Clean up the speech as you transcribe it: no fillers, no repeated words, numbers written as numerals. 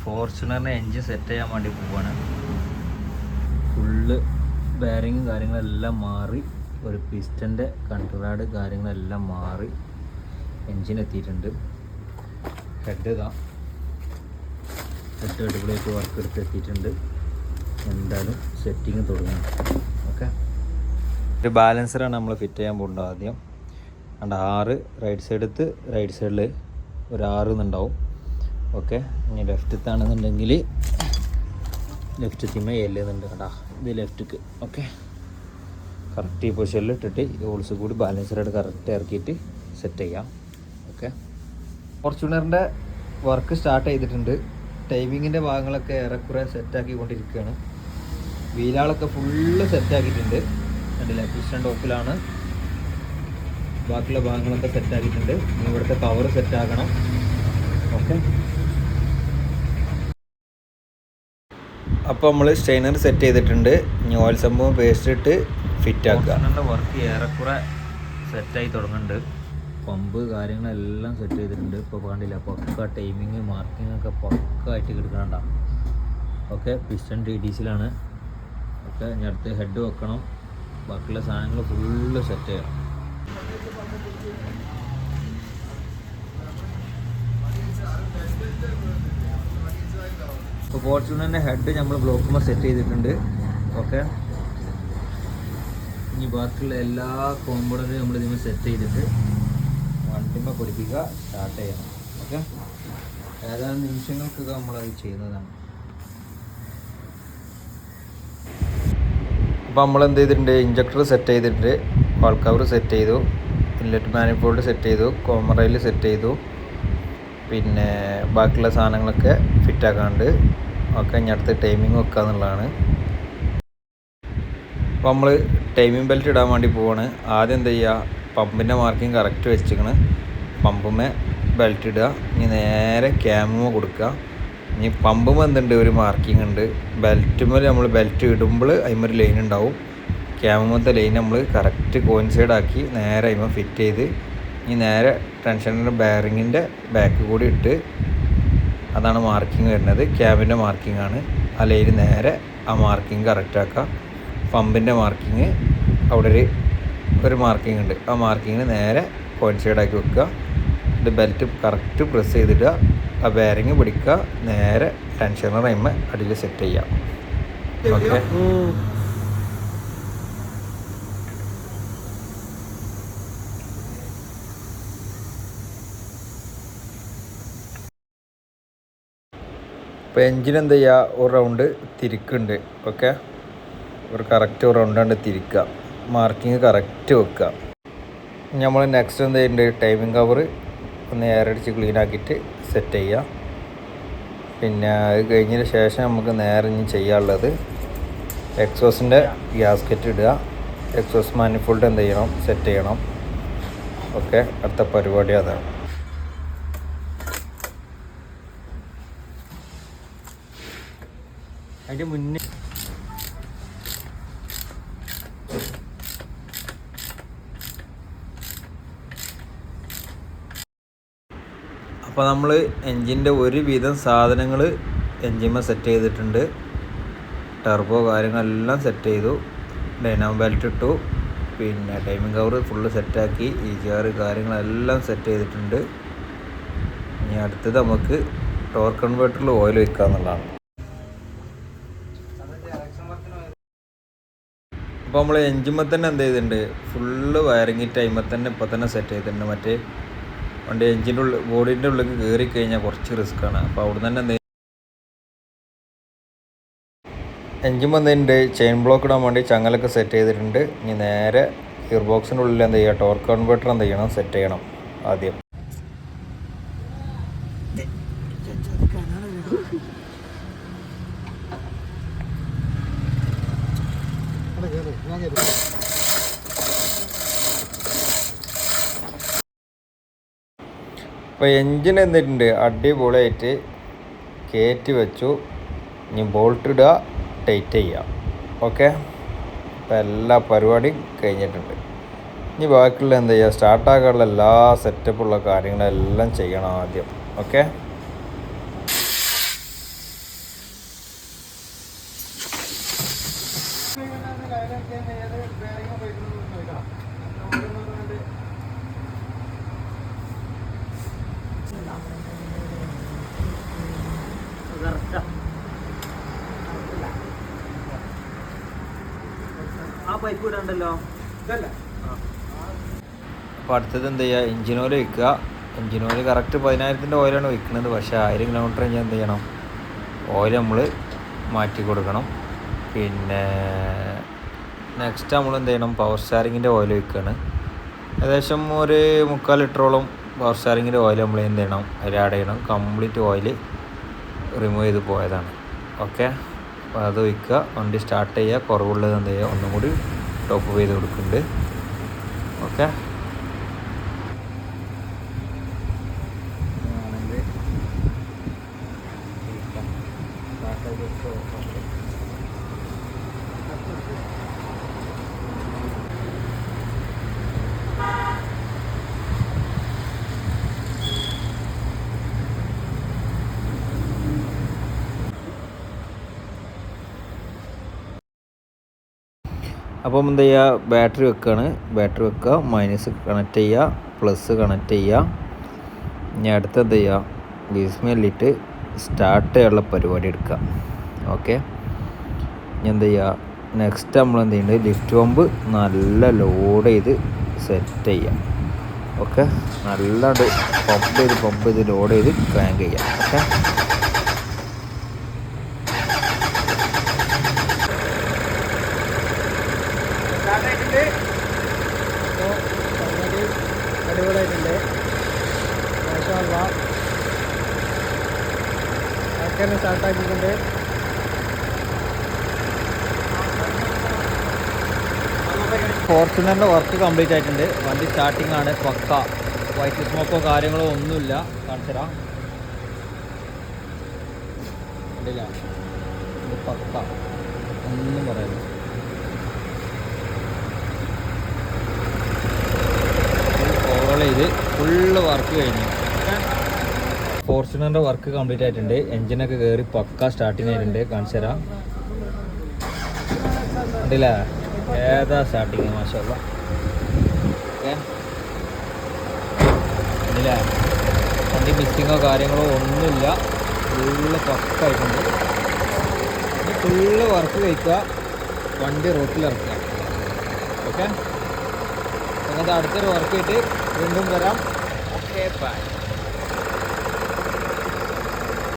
ഫോർച്യൂണറിൻ്റെ engine set ചെയ്യാൻ വേണ്ടി പോവാണ്. ഫുള്ള് ബെയറിങ്ങും കാര്യങ്ങളെല്ലാം മാറി, ഒരു പിസ്റ്റൻ്റെ കൺട്രോളാഡ് കാര്യങ്ങളെല്ലാം മാറി എൻജിൻ എത്തിയിട്ടുണ്ട്. ഹെഡ് അടിപൊളിയായിട്ട് വർക്ക് എടുത്ത് എത്തിയിട്ടുണ്ട്. എന്തായാലും സെറ്റിങ് തുടങ്ങണം. ഓക്കെ, ഒരു ബാലൻസറാണ് നമ്മൾ ഫിറ്റ് ചെയ്യാൻ പോകുന്നത്. ആദ്യം 6 റൈറ്റ് സൈഡ് എടുത്ത് റൈറ്റ് സൈഡിൽ ഒരു 6 എന്നുണ്ടാവും. ഓക്കെ, ഇനി ലെഫ്റ്റത്താണെന്നുണ്ടെങ്കിൽ ലെഫ്റ്റ് തീമേ എല്ലുന്നുണ്ട് കേട്ടോ, ഇത് ലെഫ്റ്റിക്ക്. ഓക്കെ, കറക്റ്റ് ഈ പൊസിഷനിൽ ഇട്ടിട്ട് ഈ ഹോൾസ് കൂടി ബാലൻസറായിട്ട് കറക്റ്റ് ഇറക്കിയിട്ട് സെറ്റ് ചെയ്യാം. ഓക്കെ, ഫോർച്യൂണറിൻ്റെ വർക്ക് സ്റ്റാർട്ട് ചെയ്തിട്ടുണ്ട്. ടൈമിങ്ങിൻ്റെ ഭാഗങ്ങളൊക്കെ ഏറെക്കുറെ സെറ്റാക്കിക്കൊണ്ടിരിക്കുകയാണ്. വീലാളൊക്കെ ഫുള്ള് സെറ്റാക്കിയിട്ടുണ്ട്. കണ്ടില്ല, പിസ്റ്റൺ ടോപ്പിലാണ്. ബാക്കിയുള്ള ഭാഗങ്ങളൊക്കെ സെറ്റാക്കിയിട്ടുണ്ട്. ഇനി ഇവിടുത്തെ കവർ സെറ്റാക്കണം. ഓക്കെ, അപ്പോൾ നമ്മൾ സ്റ്റെയിനർ സെറ്റ് ചെയ്തിട്ടുണ്ട്. ഇനി ഓയിൽ സംഭവം പേസ്റ്റ് ഇട്ട് ഫിറ്റ് ആക്കുക. വർക്ക് ഏറെക്കുറെ സെറ്റായി തുടങ്ങുന്നുണ്ട്. പമ്പ് കാര്യങ്ങളെല്ലാം സെറ്റ് ചെയ്തിട്ടുണ്ട്. ഇപ്പോൾ കണ്ടില്ല, പക്ക ടൈമിങ് മാർക്കിംഗ് ഒക്കെ പക്ക ആയിട്ട് കിടക്കണണ്ട. ഓക്കെ, പിസ്റ്റൺ DDCയിലാണ്. ഓക്കെ, ഇനി അടുത്ത് ഹെഡ് വെക്കണം. ബാക്കിയുള്ള സാധനങ്ങൾ ഫുള്ള് സെറ്റ് ചെയ്യണം. ഇപ്പോൾ ഫോർച്യൂണറിൻ്റെ ഹെഡ് നമ്മൾ ബ്ലോക്കുമ്പോൾ സെറ്റ് ചെയ്തിട്ടുണ്ട്. ഓക്കെ, ഇനി ബാക്കിയുള്ള എല്ലാ കോമ്പണൻറ്റും നമ്മൾ ഇതിന് സെറ്റ് ചെയ്തിട്ട് വണ്ടിമ്മ പിടിപ്പിക്കുക, സ്റ്റാർട്ട് ചെയ്യണം. ഓക്കെ, ഏതാനും നിമിഷങ്ങൾക്കൊക്കെ നമ്മളത് ചെയ്യുന്നതാണ്. അപ്പോൾ നമ്മൾ എന്ത് ചെയ്തിട്ടുണ്ട്, ഇഞ്ചക്ടർ സെറ്റ് ചെയ്തിട്ടുണ്ട്, വാൾ കവർ സെറ്റ് ചെയ്തു, ഇൻലെറ്റ് മാനിഫോൾഡ് സെറ്റ് ചെയ്തു, കോമറയിൽ സെറ്റ് ചെയ്തു, പിന്നെ ബാക്കിയുള്ള സാധനങ്ങളൊക്കെ ഫിറ്റാക്കാണ്ട്. ഓക്കെ, ഇനി അടുത്ത് ടൈമിങ് വെക്കുക എന്നുള്ളതാണ്. അപ്പോൾ നമ്മൾ ടൈമിംഗ് ബെൽറ്റ് ഇടാൻ വേണ്ടി പോവാണ്. ആദ്യം എന്ത് ചെയ്യുക, പമ്പിൻ്റെ മാർക്കിങ് കറക്റ്റ് വെച്ചിരിക്കണ്, പമ്പുമേ ബെൽറ്റ് ഇടുക. ഇനി നേരെ ക്യാമുമേ കൊടുക്കുക. ഇനി പമ്പുമേ എന്തുണ്ട്, ഒരു മാർക്കിംഗ് ഉണ്ട്. ബെൽറ്റുമേൽ നമ്മൾ ബെൽറ്റ് ഇടുമ്പോൾ അതിമൊരു ലൈൻ ഉണ്ടാവും. ക്യാമുമത്തെ ലൈൻ നമ്മൾ കറക്റ്റ് കോയിൻസൈഡ് ആക്കി നേരെ അതിമ ഫിറ്റ് ചെയ്ത് ഇനി നേരെ ടെൻഷനിൻ്റെ ബെയറിങ്ങിൻ്റെ ബാക്ക് കൂടി ഇട്ട്, അതാണ് മാർക്കിംഗ് വരുന്നത്. ക്യാബിൻ്റെ മാർക്കിംഗ് ആണ്. ആ ലൈൻ നേരെ ആ മാർക്കിംഗ് കറക്റ്റ് ആക്കുക. പമ്പിൻ്റെ മാർക്കിങ് അവിടെ ഒരു മാർക്കിംഗ് ഉണ്ട്. ആ മാർക്കിങ്ങിന് നേരെ കോയിൻസൈഡാക്കി വെക്കുക. ഇത് ബെൽറ്റ് കറക്റ്റ് പ്രസ് ചെയ്തിടുക. ആ ബെയറിങ് പിടിക്കുക. നേരെ ടെൻഷനർ അതിന്മേ അടിയിൽ സെറ്റ് ചെയ്യാം. ഓക്കെ, ഇപ്പോൾ എൻജിൻ എന്ത് ചെയ്യുക, ഒരു റൗണ്ട് തിരിക്കുന്നുണ്ട്. ഓക്കെ, ഒരു കറക്റ്റ് ഒരു റൗണ്ടാണ്ട് തിരിക്കുക. മാർക്കിങ് കറക്റ്റ് വെക്കുക. നമ്മൾ നെക്സ്റ്റ് എന്ത് ചെയ്യുന്നുണ്ട്, ടൈമിംഗ് കവർ ഒന്ന് എയറടിച്ച് ക്ലീൻ ആക്കിയിട്ട് സെറ്റ് ചെയ്യുക. പിന്നെ അത് കഴിഞ്ഞതിന് ശേഷം നമുക്ക് നേരെ ഇനി ചെയ്യാനുള്ളത് എക്സോസിൻ്റെ ഗ്യാസ്കറ്റ് ഇടുക. എക്സോസ് മാനിഫോൾഡ് എന്ത് ചെയ്യണം, സെറ്റ് ചെയ്യണം. ഓക്കെ, അടുത്ത പരിപാടി അതാണ്. അതിൻ്റെ മുന്നേ അപ്പോൾ നമ്മൾ എൻജിൻ്റെ ഒരുവിധം സാധനങ്ങൾ എൻജിന്മേൽ സെറ്റ് ചെയ്തിട്ടുണ്ട്. ടർബോ കാര്യങ്ങളെല്ലാം സെറ്റ് ചെയ്തു. ഡൈനാമോ ബെൽറ്റ് ഇട്ടു. പിന്നെ ടൈമിംഗ് കവർ ഫുള്ള് സെറ്റാക്കി. EGR കാര്യങ്ങളെല്ലാം സെറ്റ് ചെയ്തിട്ടുണ്ട്. ഇനി അടുത്തത് നമുക്ക് ടോർക്ക് കൺവേർട്ടറിൽ ഓയിൽ വയ്ക്കുക എന്നുള്ളതാണ്. അപ്പോൾ നമ്മൾ എൻജിന്മേൽ തന്നെ എന്ത് ചെയ്തിട്ടുണ്ട്, ഫുള്ള് വയറിങ് ടൈമിൽ തന്നെ ഇപ്പോൾ തന്നെ സെറ്റ് ചെയ്തിട്ടുണ്ട്. മറ്റേ വണ്ടി എൻജിൻ്റെ ഉള്ളിൽ ബോഡീൻ്റെ ഉള്ളിൽ കയറി കഴിഞ്ഞാൽ കുറച്ച് റിസ്ക്കാണ്. അപ്പോൾ അവിടെ തന്നെ എന്ത് എൻജിൻ വന്നതിൻ്റെ ചെയിൻ ബ്ലോക്ക് ഇടാൻ വേണ്ടി ചങ്ങലൊക്കെ സെറ്റ് ചെയ്തിട്ടുണ്ട്. ഇനി നേരെ ഗിയർ ബോക്സിൻ്റെ ഉള്ളിൽ എന്ത് ചെയ്യുക, ടോർക്ക് കൺവേർട്ടർ എന്ത് ചെയ്യണം, സെറ്റ് ചെയ്യണം ആദ്യം. അപ്പോൾ എൻജിൻ എന്നിട്ടുണ്ട് അടിപൊളിയായിട്ട് കയറ്റി വെച്ചു. ഇനി ബോൾട്ട് ഇടുക, ടൈറ്റ് ചെയ്യുക. ഓക്കെ, അപ്പോൾ എല്ലാ പരിപാടിയും കഴിഞ്ഞിട്ടുണ്ട്. ഇനി ബാക്കിയുള്ള എന്താ ചെയ്യുക, സ്റ്റാർട്ടാക്കാനുള്ള എല്ലാ സെറ്റപ്പുള്ള കാര്യങ്ങളെല്ലാം ചെയ്യണം ആദ്യം. ഓക്കെ. ആ പൈപ്പ് ഇടണ്ടല്ലോ. അപ്പോൾ അടുത്തത് എന്ത് ചെയ്യുക, എഞ്ചിൻ ഓയിൽ വയ്ക്കുക. എഞ്ചിൻ ഓയിൽ കറക്റ്റ് 10,000 ഓയിലാണ് വയ്ക്കുന്നത്. പക്ഷേ 1000 കിലോമീറ്റർ കഴിഞ്ഞാൽ എന്ത് ചെയ്യണം, ഓയിൽ നമ്മൾ മാറ്റി കൊടുക്കണം. പിന്നെ നെക്സ്റ്റ് നമ്മൾ എന്ത് ചെയ്യണം, പവർ സ്റ്റാറിങ്ങിൻ്റെ ഓയിൽ വയ്ക്കുകയാണ്. ഏകദേശം ഒരു 3/4 ലിറ്ററോളം പവർ സ്റ്റാറിങ്ങിൻ്റെ ഓയിൽ നമ്മൾ എന്ത് ചെയ്യണം, അതിൽ ആഡ് ചെയ്യണം. കംപ്ലീറ്റ് ഓയിൽ റിമൂവ് ചെയ്ത് പോയതാണ്. ഓക്കെ, അപ്പോൾ അത് വയ്ക്കുക. വണ്ടി സ്റ്റാർട്ട് ചെയ്യുക. കുറവുള്ളത് എന്ത് ചെയ്യുക, ഒന്നും കൂടി ടോപ്പ് ചെയ്ത് കൊടുക്കുന്നുണ്ട്. ഓക്കെ, അപ്പം എന്ത് ചെയ്യുക, ബാറ്ററി വെക്കുകയാണ്. ബാറ്ററി വെക്കുക, മൈനസ് കണക്ട് ചെയ്യുക, പ്ലസ് കണക്ട് ചെയ്യുക. ഇനി അടുത്ത് എന്ത് ചെയ്യുക, ബിസ്മില്ലിട്ട് സ്റ്റാർട്ട് ചെയ്യാനുള്ള പരിപാടി എടുക്കുക. ഓക്കെ, ഇനി എന്ത് ചെയ്യുക, നെക്സ്റ്റ് നമ്മൾ എന്ത് ചെയ്യുന്നുണ്ട്, ലിഫ്റ്റ് പമ്പ് നല്ല ലോഡ് ചെയ്ത് സെറ്റ് ചെയ്യുക. ഓക്കെ, നല്ലത് പമ്പ് ചെയ്ത് ലോഡ് ചെയ്ത് ക്രാങ്ക് ചെയ്യുക. ഓക്കെ, അടിപൊളിയായിട്ടുണ്ട്. ഒക്കെ സ്റ്റാർട്ടാക്കിയിട്ടുണ്ട്. ഫോർച്യൂണറിൻ്റെ വർക്ക് കംപ്ലീറ്റ് ആയിട്ടുണ്ട്. വണ്ടി സ്റ്റാർട്ടിംഗ് ആണ്, പക്ക. വൈറ്റ് സ്മോക്കോ കാര്യങ്ങളോ ഒന്നുമില്ല. കാണിച്ചുതരാം, കണ്ടില്ല, ഇത് പക്ക, ഒന്നും പറയാനില്ല. ഓവറോൾ ചെയ്ത് ഫുള്ള് വർക്ക് കഴിഞ്ഞു. ഫോർച്യൂണറിൻ്റെ വർക്ക് കംപ്ലീറ്റ് ആയിട്ടുണ്ട്. എൻജിനൊക്കെ കയറി പക്ക സ്റ്റാർട്ടിങ് ആയിട്ടുണ്ട്. കാണിച്ചു തരാം, കണ്ടില്ലേ, ഏതാ സ്റ്റാർട്ടിങ്, മാഷാഅല്ലാഹ്. ഓക്കെ, കണ്ടില്ലേ, വണ്ടി മിസ്സിങ്ങോ കാര്യങ്ങളോ ഒന്നുമില്ല. ഫുള്ള് പക്ക ആയിട്ടുണ്ട്. ഫുള്ള് വർക്ക് കഴിക്കുക, വണ്ടി റോട്ടിലിറക്കുക. ഓക്കെ, അങ്ങനത്തെ അടുത്തൊരു വർക്ക് ആയിട്ട് വീണ്ടും വരാം. Okay, by.